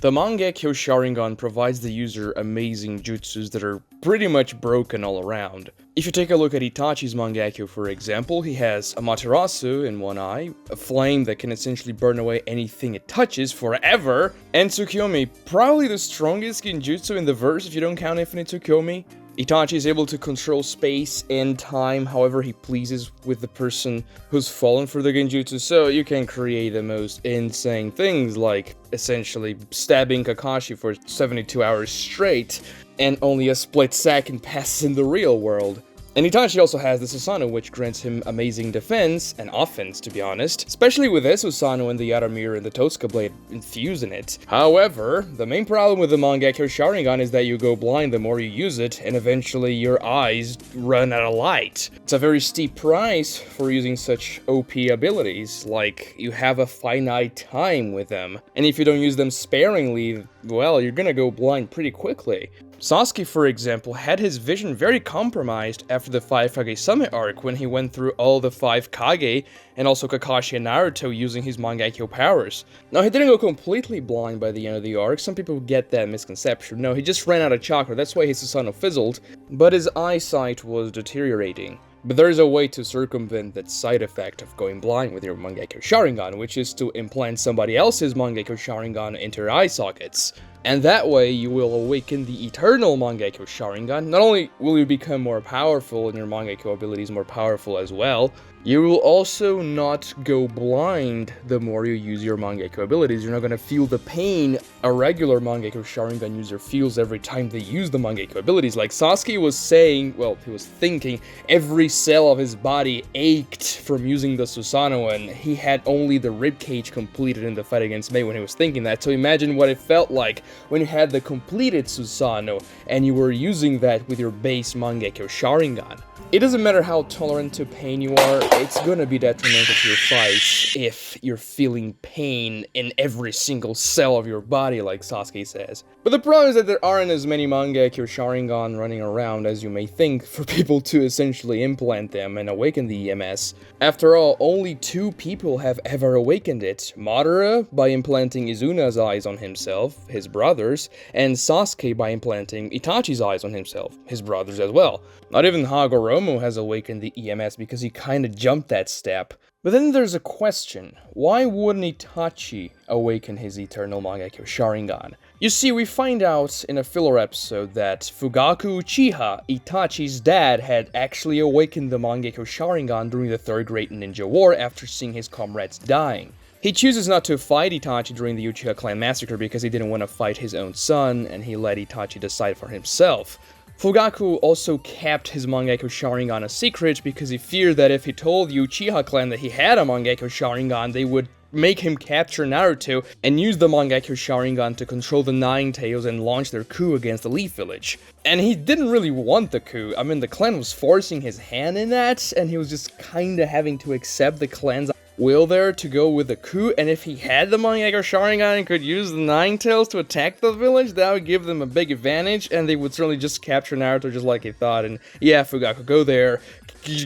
The Mangekyou Sharingan provides the user amazing jutsus that are pretty much broken all around. If you take a look at Itachi's Mangekyou, for example, he has Amaterasu in one eye, a flame that can essentially burn away anything it touches forever, and Tsukiyomi, probably the strongest genjutsu in the verse if you don't count Infinite Tsukiyomi. Itachi is able to control space and time however he pleases with the person who's fallen for the genjutsu, so you can create the most insane things like essentially stabbing Kakashi for 72 hours straight, and only a split second passes in the real world. And Itachi also has the Susanoo, which grants him amazing defense, and offense to be honest, especially with this Susanoo and the Yaramir and the Totsuka blade infused in it. However, the main problem with the Mangekyou Sharingan is that you go blind the more you use it, and eventually your eyes run out of light. It's a very steep price for using such OP abilities, like you have a finite time with them, and if you don't use them sparingly, well, you're gonna go blind pretty quickly. Sasuke, for example, had his vision very compromised after the 5 Kage Summit arc when he went through all the 5 Kage and also Kakashi and Naruto using his Mangekyou powers. Now, he didn't go completely blind by the end of the arc. Some people get that misconception. No, he just ran out of chakra, that's why his Susanoo fizzled, but his eyesight was deteriorating. But there is a way to circumvent that side effect of going blind with your Mangekyou Sharingan, which is to implant somebody else's Mangekyou Sharingan into your eye sockets. And that way, you will awaken the Eternal Mangekyou Sharingan. Not only will you become more powerful and your Mangekyou abilities more powerful as well, you will also not go blind the more you use your Mangekyou abilities. You're not going to feel the pain a regular Mangekyou Sharingan user feels every time they use the Mangekyou abilities. Like Sasuke was saying, well, he was thinking, every cell of his body ached from using the Susanoo, and he had only the ribcage completed in the fight against Mei when he was thinking that. So imagine what it felt like when you had the completed Susanoo and you were using that with your base Mangekyou Sharingan. It doesn't matter how tolerant to pain you are, it's gonna be detrimental to your fights if you're feeling pain in every single cell of your body, like Sasuke says. But the problem is that there aren't as many Mangekyou Sharingan running around as you may think for people to essentially implant them and awaken the EMS. After all, only 2 people have ever awakened it. Madara by implanting Izuna's eyes on himself, his brothers, and Sasuke by implanting Itachi's eyes on himself, his brothers as well. Not even Hagoromo has awakened the EMS because he kinda jumped that step. But then there's a question. Why wouldn't Itachi awaken his Eternal Mangekyou Sharingan? You see, we find out in a filler episode that Fugaku Uchiha, Itachi's dad, had actually awakened the Mangekyou Sharingan during the Third Great Ninja War after seeing his comrades dying. He chooses not to fight Itachi during the Uchiha Clan massacre because he didn't want to fight his own son, and he let Itachi decide for himself. Fugaku also kept his Mangekyou Sharingan a secret because he feared that if he told the Uchiha clan that he had a Mangekyou Sharingan, they would make him capture Naruto and use the Mangekyou Sharingan to control the Nine Tails and launch their coup against the Leaf Village. And he didn't really want the coup. I mean, the clan was forcing his hand in that, and he was just kinda having to accept the clan's will there to go with the coup, and if he had the Mangekyou Sharingan and could use the Nine Tails to attack the village, that would give them a big advantage, and they would certainly just capture Naruto just like he thought, and yeah, Fugaku, go there,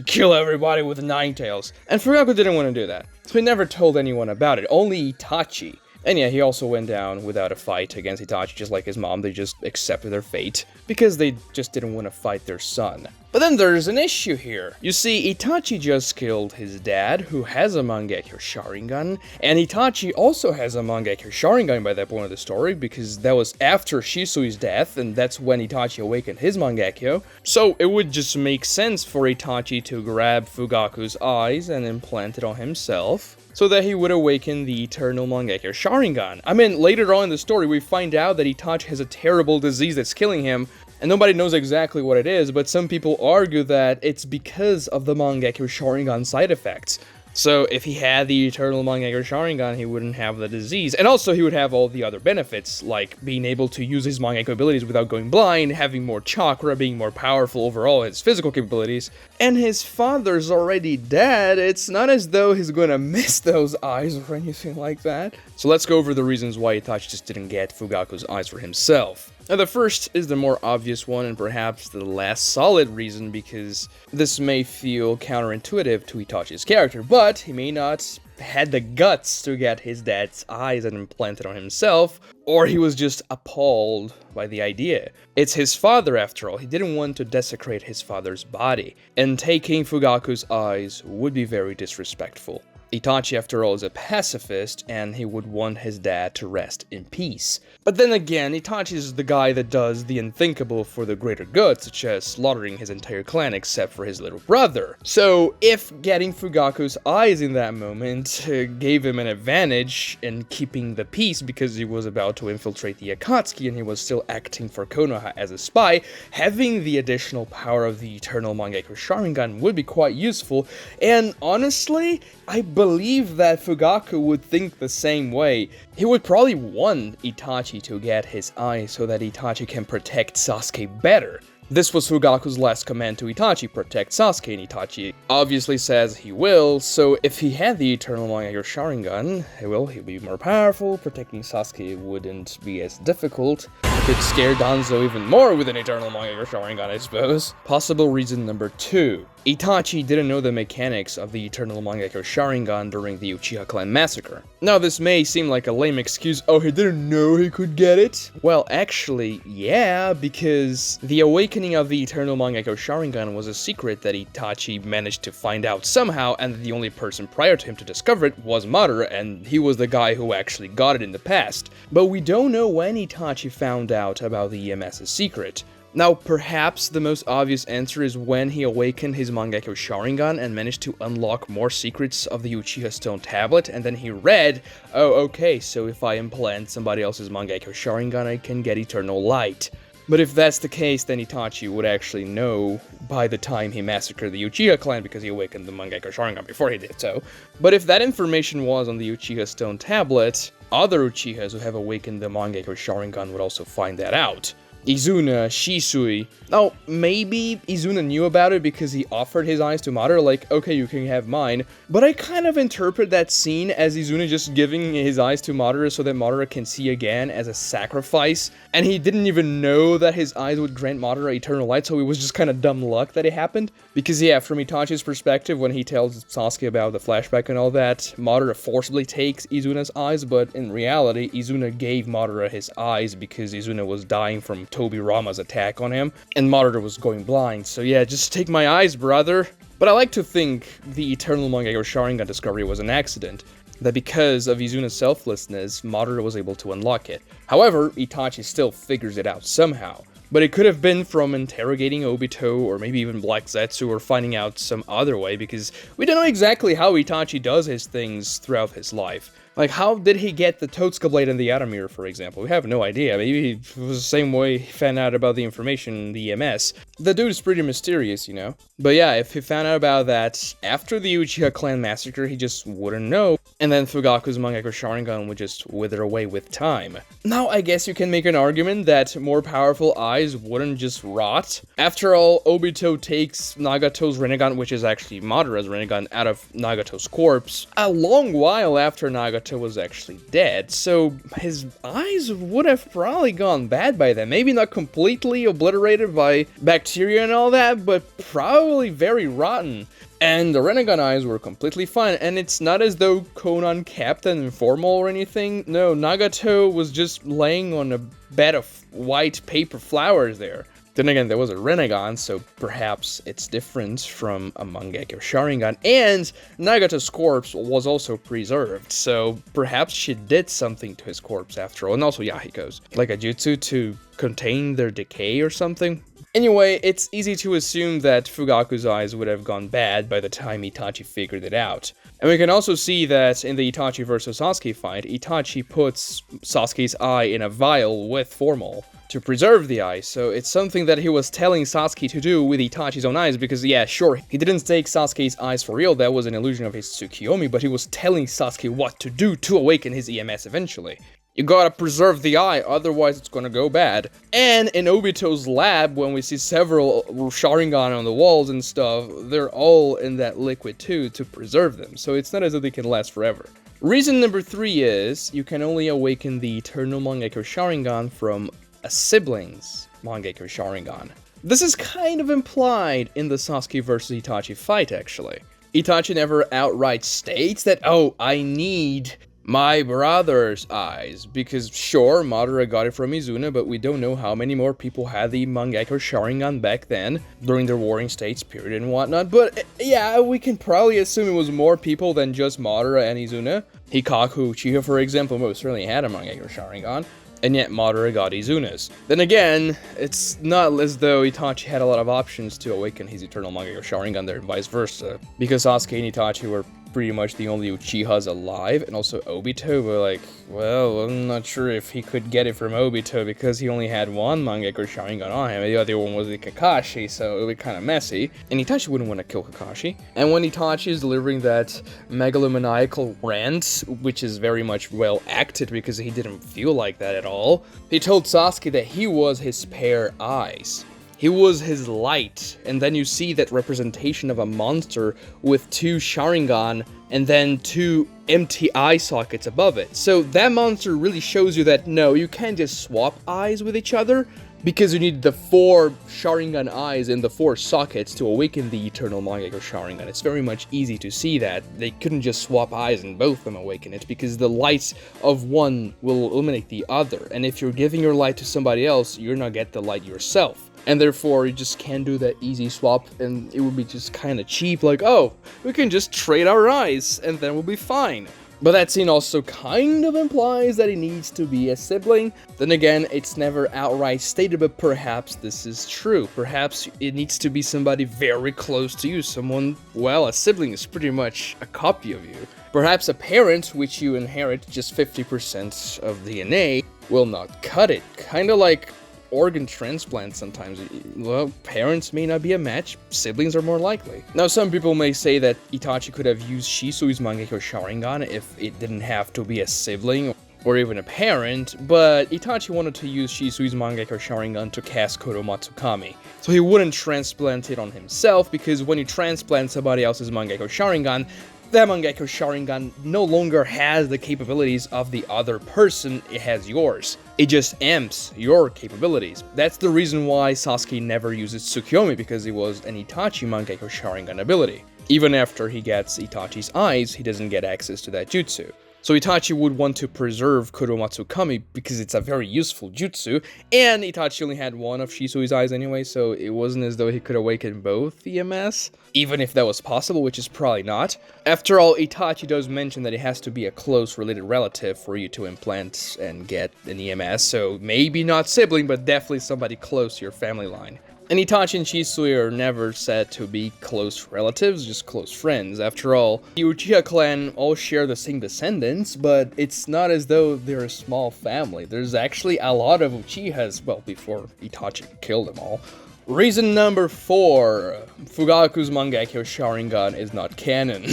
kill everybody with the Nine Tails. And Fugaku didn't want to do that, so he never told anyone about it, only Itachi. And yeah, he also went down without a fight against Itachi, just like his mom. They just accepted their fate, because they just didn't want to fight their son. But then there's an issue here. You see, Itachi just killed his dad, who has a Mangekyou Sharingan, and Itachi also has a Mangekyou Sharingan by that point of the story, because that was after Shisui's death, and that's when Itachi awakened his Mangekyou. So it would just make sense for Itachi to grab Fugaku's eyes and implant it on himself, so that he would awaken the Eternal Mangekyou Sharingan. I mean, later on in the story, we find out that Itachi has a terrible disease that's killing him, and nobody knows exactly what it is, but some people argue that it's because of the Mangekyou Sharingan side effects. So if he had the Eternal Mangekyou Sharingan, he wouldn't have the disease. And also he would have all the other benefits, like being able to use his Mangekyou abilities without going blind, having more chakra, being more powerful overall, his physical capabilities. And his father's already dead, it's not as though he's gonna miss those eyes or anything like that. So let's go over the reasons why Itachi just didn't get Fugaku's eyes for himself. Now the first is the more obvious one and perhaps the less solid reason, because this may feel counterintuitive to Itachi's character, but he may not had the guts to get his dad's eyes and implant it on himself, or he was just appalled by the idea. It's his father after all, he didn't want to desecrate his father's body, and taking Fugaku's eyes would be very disrespectful. Itachi, after all, is a pacifist, and he would want his dad to rest in peace. But then again, Itachi is the guy that does the unthinkable for the greater good, such as slaughtering his entire clan except for his little brother. So, if getting Fugaku's eyes in that moment gave him an advantage in keeping the peace because he was about to infiltrate the Akatsuki and he was still acting for Konoha as a spy, having the additional power of the Eternal Mangekyou Sharingan would be quite useful, and honestly, I believe that Fugaku would think the same way. He would probably want Itachi to get his eyes so that Itachi can protect Sasuke better. This was Fugaku's last command to Itachi, protect Sasuke, and Itachi obviously says he will, so if he had the Eternal Mangekyou Sharingan, he'll be more powerful, protecting Sasuke wouldn't be as difficult. He could scare Danzo even more with an Eternal Mangekyou Sharingan, I suppose. Possible reason number 2. Itachi didn't know the mechanics of the Eternal Mangekyou Sharingan during the Uchiha Clan massacre. Now this may seem like a lame excuse, oh he didn't know he could get it? Well actually, yeah, because the awakening of the Eternal Mangekyou Sharingan was a secret that Itachi managed to find out somehow, and the only person prior to him to discover it was Madara, and he was the guy who actually got it in the past. But we don't know when Itachi found out about the EMS's secret. Now, perhaps the most obvious answer is when he awakened his Mangekyou Sharingan and managed to unlock more secrets of the Uchiha Stone Tablet, and then he read, oh okay, so if I implant somebody else's Mangekyou Sharingan, I can get Eternal Light. But if that's the case, then Itachi would actually know by the time he massacred the Uchiha Clan because he awakened the Mangekyou Sharingan before he did so. But if that information was on the Uchiha Stone Tablet, other Uchihas who have awakened the Mangekyou Sharingan would also find that out. Izuna, Shisui. Now, maybe Izuna knew about it because he offered his eyes to Madara, like, okay, you can have mine. But I kind of interpret that scene as Izuna just giving his eyes to Madara so that Madara can see again as a sacrifice. And he didn't even know that his eyes would grant Madara Eternal Light, so it was just kind of dumb luck that it happened. Because yeah, from Itachi's perspective, when he tells Sasuke about the flashback and all that, Madara forcibly takes Izuna's eyes, but in reality, Izuna gave Madara his eyes because Izuna was dying from Tobirama's attack on him, and Madara was going blind, so yeah, just take my eyes, brother. But I like to think the Eternal Mangekyou Sharingan discovery was an accident, that because of Izuna's selflessness, Madara was able to unlock it. However, Itachi still figures it out somehow. But it could have been from interrogating Obito, or maybe even Black Zetsu, or finding out some other way, because we don't know exactly how Itachi does his things throughout his life. Like, how did he get the Totsuka blade and the Atom Mirror, for example? We have no idea. Maybe it was the same way he found out about the information in the EMS. The dude is pretty mysterious, you know? But yeah, if he found out about that after the Uchiha Clan massacre, he just wouldn't know. And then Fugaku's Mangekyou Sharingan would just wither away with time. Now, I guess you can make an argument that more powerful eyes wouldn't just rot. After all, Obito takes Nagato's Rinnegan, which is actually Madara's Rinnegan, out of Nagato's corpse a long while after Nagato was actually dead, so his eyes would have probably gone bad by then. Maybe not completely obliterated by bacteria and all that, but probably very rotten. And the Rinnegan eyes were completely fine, and it's not as though Konan kept them informal or anything. No, Nagato was just laying on a bed of white paper flowers there. Then again, there was a Rinnegan, so perhaps it's different from a Mangekyou Sharingan, and Nagato's corpse was also preserved, so perhaps she did something to his corpse after all, and also Yahiko's. Like a jutsu to contain their decay or something? Anyway, it's easy to assume that Fugaku's eyes would have gone bad by the time Itachi figured it out. And we can also see that in the Itachi vs Sasuke fight, Itachi puts Sasuke's eye in a vial with formal to preserve the eye, so it's something that he was telling Sasuke to do with Itachi's own eyes, because yeah, sure, he didn't take Sasuke's eyes for real, that was an illusion of his Tsukiyomi, but he was telling Sasuke what to do to awaken his EMS eventually. You gotta preserve the eye, otherwise it's gonna go bad. And in Obito's lab, when we see several Sharingan on the walls and stuff, they're all in that liquid too to preserve them, so it's not as if they can last forever. Reason number 3 is, you can only awaken the Eternal Mangekyou Sharingan from a sibling's Mangekyou Sharingan. This is kind of implied in the Sasuke vs Itachi fight, actually. Itachi never outright states that, oh, I need my brother's eyes, because sure, Madara got it from Izuna, but we don't know how many more people had the Mangekyou Sharingan back then, during the Warring States period and whatnot, but yeah, we can probably assume it was more people than just Madara and Izuna. Fugaku Uchiha, for example, most certainly had a Mangekyou Sharingan, and yet Madara got Izuna's. Then again, it's not as though Itachi had a lot of options to awaken his Eternal Mangekyou Sharingan there, and vice versa, because Sasuke and Itachi were pretty much the only Uchihas alive, and also Obito, but like, well, I'm not sure if he could get it from Obito because he only had one Mangekyou Sharingan on him, and the other one was the Kakashi, so it would be kind of messy, and Itachi wouldn't want to kill Kakashi. And when Itachi is delivering that megalomaniacal rant, which is very much well acted because he didn't feel like that at all, he told Sasuke that he was his spare eyes. He was his light, and then you see that representation of a monster with two Sharingan and then two empty eye sockets above it. So that monster really shows you that no, you can't just swap eyes with each other, because you need the 4 Sharingan eyes in the 4 sockets to awaken the Eternal Mangekyou Sharingan. It's very much easy to see that they couldn't just swap eyes and both of them awaken it, because the light of one will illuminate the other, and if you're giving your light to somebody else, you're not get the light yourself. And therefore, you just can't do that easy swap, and it would be just kind of cheap, like, oh, we can just trade our eyes, and then we'll be fine. But that scene also kind of implies that he needs to be a sibling. Then again, it's never outright stated, but perhaps this is true. Perhaps it needs to be somebody very close to you, someone, well, a sibling is pretty much a copy of you. Perhaps a parent, which you inherit just 50% of DNA, will not cut it. Kinda like organ transplant sometimes. Well, parents may not be a match, siblings are more likely. Now, some people may say that Itachi could have used Shisui's Mangekyou Sharingan if it didn't have to be a sibling or even a parent, but Itachi wanted to use Shisui's Mangekyou Sharingan to cast Kodo Matsukami, so he wouldn't transplant it on himself, because when you transplant somebody else's Mangekyou Sharingan, that Mangekyou Sharingan no longer has the capabilities of the other person, it has yours. It just amps your capabilities. That's the reason why Sasuke never uses Tsukiyomi, because it was an Itachi Mangekyou Sharingan ability. Even after he gets Itachi's eyes, he doesn't get access to that jutsu. So Itachi would want to preserve Kodo Matsukami because it's a very useful jutsu, and Itachi only had one of Shisui's eyes anyway, so it wasn't as though he could awaken both EMS, even if that was possible, which is probably not. After all, Itachi does mention that it has to be a close related relative for you to implant and get an EMS, so maybe not sibling, but definitely somebody close to your family line. And Itachi and Shisui are never said to be close relatives, just close friends. After all, the Uchiha clan all share the same descendants, but it's not as though they're a small family. There's actually a lot of Uchihas, well, before Itachi killed them all. Reason number 4, Fugaku's Mangekyou Sharingan is not canon.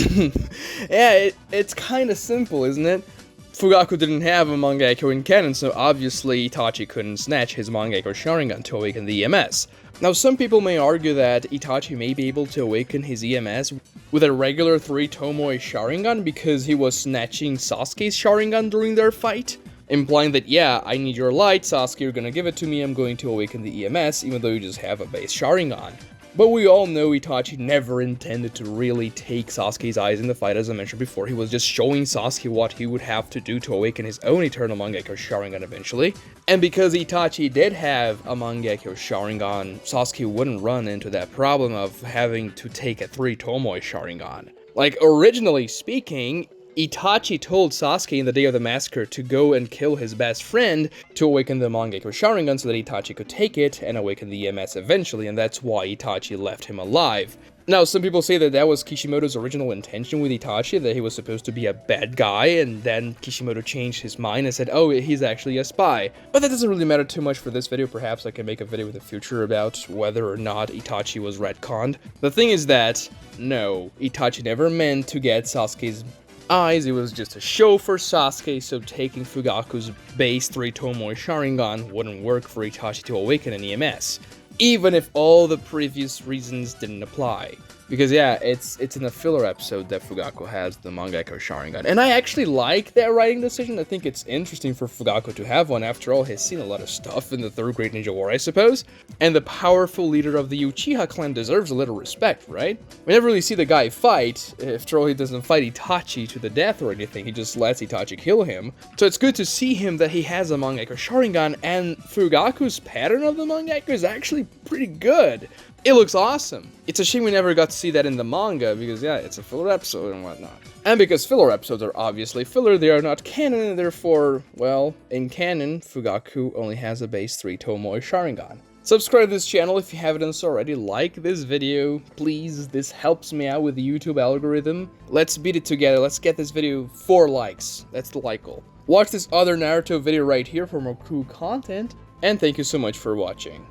Yeah, it's kinda simple, isn't it? Fugaku didn't have a Mangekyou in canon, so obviously Itachi couldn't snatch his Mangekyou Sharingan to awaken the EMS. Now, some people may argue that Itachi may be able to awaken his EMS with a regular 3 Tomoe Sharingan because he was snatching Sasuke's Sharingan during their fight, implying that, yeah, I need your light, Sasuke, you're gonna give it to me, I'm going to awaken the EMS, even though you just have a base Sharingan. But we all know Itachi never intended to really take Sasuke's eyes in the fight, as I mentioned before. He was just showing Sasuke what he would have to do to awaken his own Eternal Mangekyou Sharingan eventually. And because Itachi did have a Mangekyou Sharingan, Sasuke wouldn't run into that problem of having to take a 3 Tomoe Sharingan. Like, originally speaking, Itachi told Sasuke in the day of the massacre to go and kill his best friend to awaken the Mangekyou Sharingan so that Itachi could take it and awaken the EMS eventually, and that's why Itachi left him alive. Now, some people say that that was Kishimoto's original intention with Itachi, that he was supposed to be a bad guy, and then Kishimoto changed his mind and said, oh, he's actually a spy. But that doesn't really matter too much for this video. Perhaps I can make a video in the future about whether or not Itachi was retconned. The thing is that, no, Itachi never meant to get Sasuke's eyes, it was just a show for Sasuke, so taking Fugaku's base 3 Tomoe Sharingan wouldn't work for Itachi to awaken an EMS, even if all the previous reasons didn't apply. Because yeah, it's in a filler episode that Fugaku has the Mangekyou Sharingan. And I actually like that writing decision. I think it's interesting for Fugaku to have one. After all, he's seen a lot of stuff in the Third Great Ninja War, I suppose. And the powerful leader of the Uchiha clan deserves a little respect, right? We never really see the guy fight. After all, he doesn't fight Itachi to the death or anything. He just lets Itachi kill him. So it's good to see him that he has a Mangekyou Sharingan, and Fugaku's pattern of the Mangekyou is actually pretty good. It looks awesome. It's a shame we never got to see that in the manga, because yeah, it's a filler episode and whatnot. And because filler episodes are obviously filler, they are not canon, and therefore, well, in canon, Fugaku only has a base 3 Tomoe Sharingan. Subscribe to this channel if you haven't done so already, like this video, please, this helps me out with the YouTube algorithm. Let's beat it together, let's get this video 4 likes, that's the like goal. Watch this other Naruto video right here for more cool content, and thank you so much for watching.